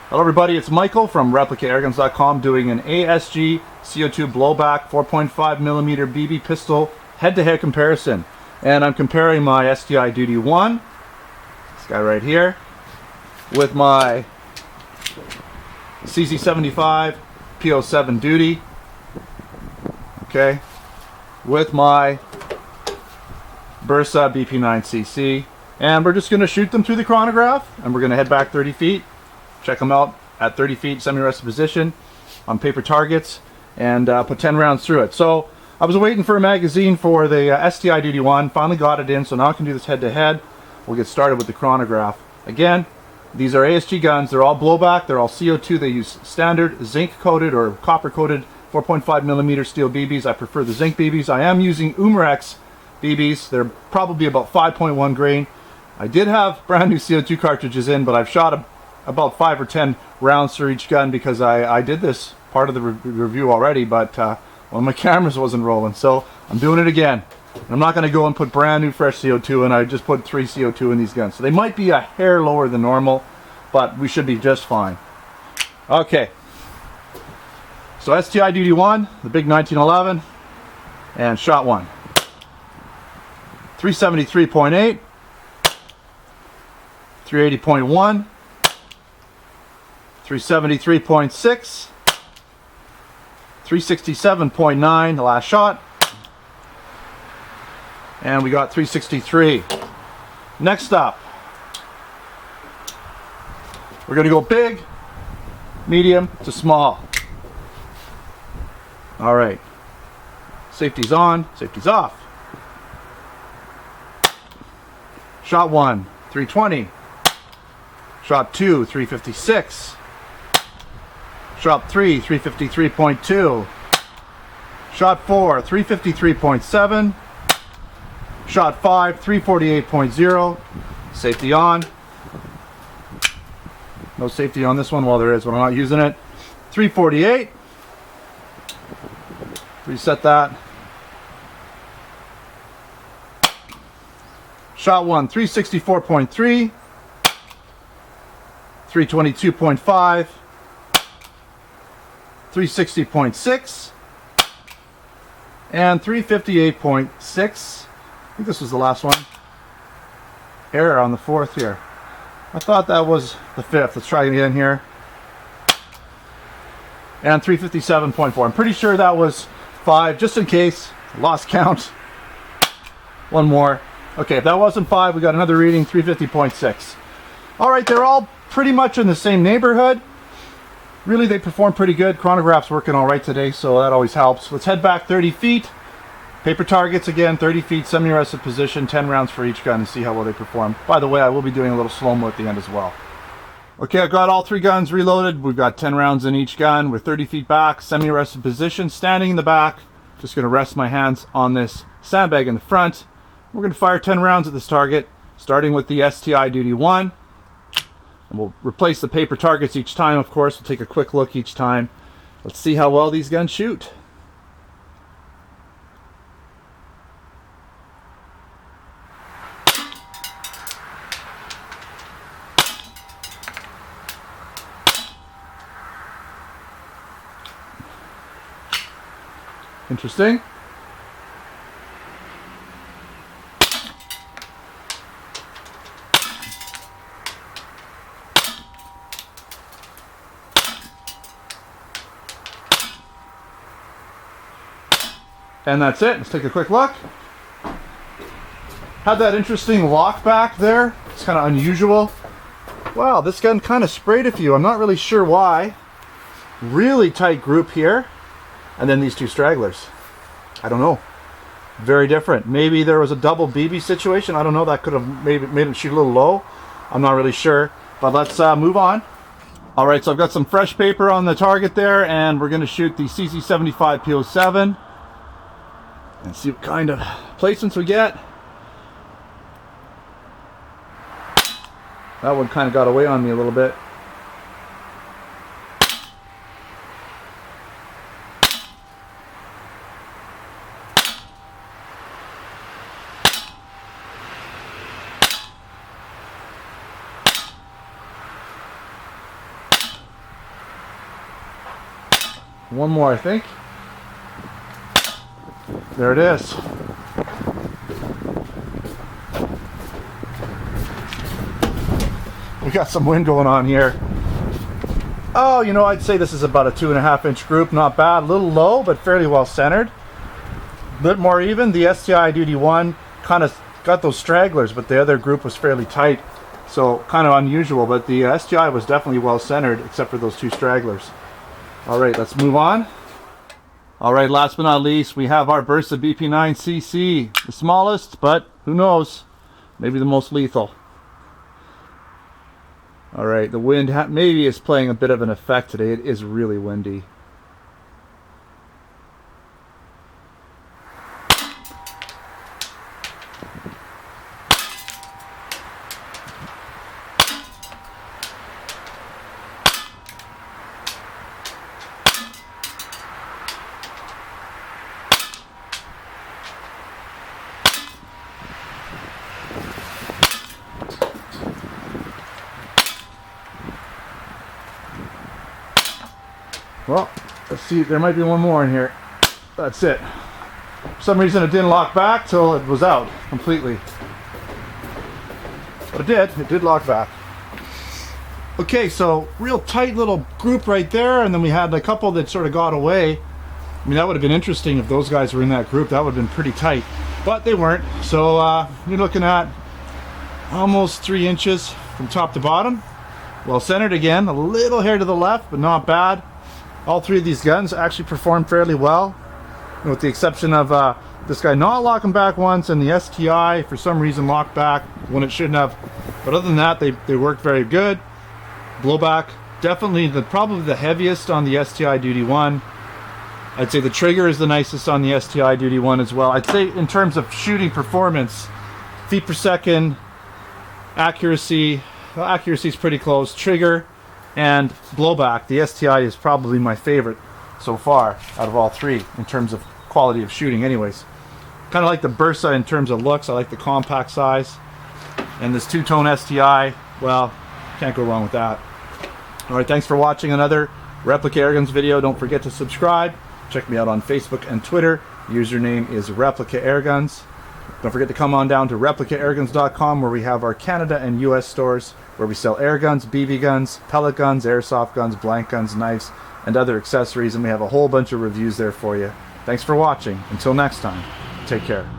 Hello everybody, it's Michael from ReplicaAirguns.com doing an ASG CO2 blowback 4.5mm BB pistol head-to-head comparison. And I'm comparing my STI Duty One, this guy right here, with my CZ75 P-07 Duty, okay, with my Bersa BP9cc. And we're just going to shoot them through the chronograph, and we're going to head back 30 feet. Check them out at 30 feet semi-rested position on paper targets and put 10 rounds through it. So I was waiting for a magazine for the STI Duty One, finally got it in, so now I can do this head-to-head. We'll get started with the chronograph. Again, these are ASG guns, they're all blowback, they're all CO2, they use standard zinc-coated or copper-coated 4.5mm steel BBs. I prefer the zinc BBs. I am using Umarex BBs, they're probably about 5.1 grain. I did have brand new CO2 cartridges in, but I've shot about 5 or 10 rounds for each gun because I did this part of the review already, but well, my cameras wasn't rolling, so I'm doing it again. And I'm not going to go and put brand new fresh CO2 in. I just put 3 CO2 in these guns, so they might be a hair lower than normal, but we should be just fine. Okay, so STI Duty One, the big 1911, and shot one. 373.8, 380.1, 373.6, 367.9, the last shot, and we got 363. Next up, we're going to go big, medium to small. All right, safety's on, safety's off. Shot one, 320. Shot two, 356. Shot 3, 353.2. Shot 4, 353.7. Shot 5, 348.0. Safety on. No safety on this one. Well, there is, but I'm not using it. 348. Reset that. Shot 1, 364.3. 322.5. 360.6 and 358.6. I think this was the last one. Error on the fourth here. I thought that was the fifth. Let's try it again here. And 357.4. I'm pretty sure that was 5, just in case. Lost count. One more. Okay, if that wasn't 5, we got another reading, 350.6. All right, they're all pretty much in the same neighborhood. Really, they perform pretty good. Chronograph's working all right today, so that always helps. Let's head back 30 feet. Paper targets again, 30 feet, semi-rested position, 10 rounds for each gun, and see how well they perform. By the way, I will be doing a little slow-mo at the end as well. Okay, I've got all 3 guns reloaded. We've got 10 rounds in each gun. We're 30 feet back, semi-rested position, standing in the back. Just going to rest my hands on this sandbag in the front. We're going to fire 10 rounds at this target, starting with the STI Duty One. And we'll replace the paper targets each time, of course. We'll take a quick look each time. Let's see how well these guns shoot. Interesting. And that's it. Let's take a quick look. Had that interesting lock back there. It's kind of unusual. Wow, this gun kind of sprayed a few. I'm not really sure why. Really tight group here. And then these 2 stragglers. I don't know. Very different. Maybe there was a double BB situation. I don't know. That could have made it shoot a little low. I'm not really sure. But let's move on. All right, so I've got some fresh paper on the target there, and we're going to shoot the CZ75 P-07. And see what kind of placements we get. That one kind of got away on me a little bit. One more, I think. There it is. We got some wind going on here. Oh, you know, I'd say this is about a 2.5 inch group. Not bad. A little low, but fairly well centered. A bit more even. The STI Duty One kind of got those stragglers, but the other group was fairly tight. So kind of unusual, but the STI was definitely well centered, except for those two stragglers. All right, let's move on. All right, last but not least, we have our Bersa BP9cc. The smallest, but who knows? Maybe the most lethal. All right, the wind maybe is playing a bit of an effect today. It is really windy. Well, let's see, there might be one more in here. That's it. For some reason it didn't lock back till it was out completely. But it did lock back. Okay, so real tight little group right there, and then we had a couple that sort of got away. I mean, that would have been interesting if those guys were in that group. That would have been pretty tight, but they weren't. So you're looking at almost 3 inches from top to bottom. Well centered again, a little hair to the left, but not bad. All three of these guns actually performed fairly well, with the exception of this guy not locking back once, and the STI for some reason locked back when it shouldn't have. But other than that, they worked very good. Blowback, definitely probably the heaviest on the STI Duty One. I'd say the trigger is the nicest on the STI Duty One as well. I'd say in terms of shooting performance, feet per second, accuracy, well, accuracy is pretty close. Trigger and blowback, the STI is probably my favorite so far out of all three in terms of quality of shooting anyways. Kind of like the Bersa in terms of looks. I like the compact size. And this two-tone STI, well, can't go wrong with that. Alright, thanks for watching another Replica Airguns video. Don't forget to subscribe. Check me out on Facebook and Twitter. Username is Replica Airguns. Don't forget to come on down to ReplicaAirguns.com, where we have our Canada and US stores, where we sell air guns, BB guns, pellet guns, airsoft guns, blank guns, knives, and other accessories, and we have a whole bunch of reviews there for you. Thanks for watching. Until next time, take care.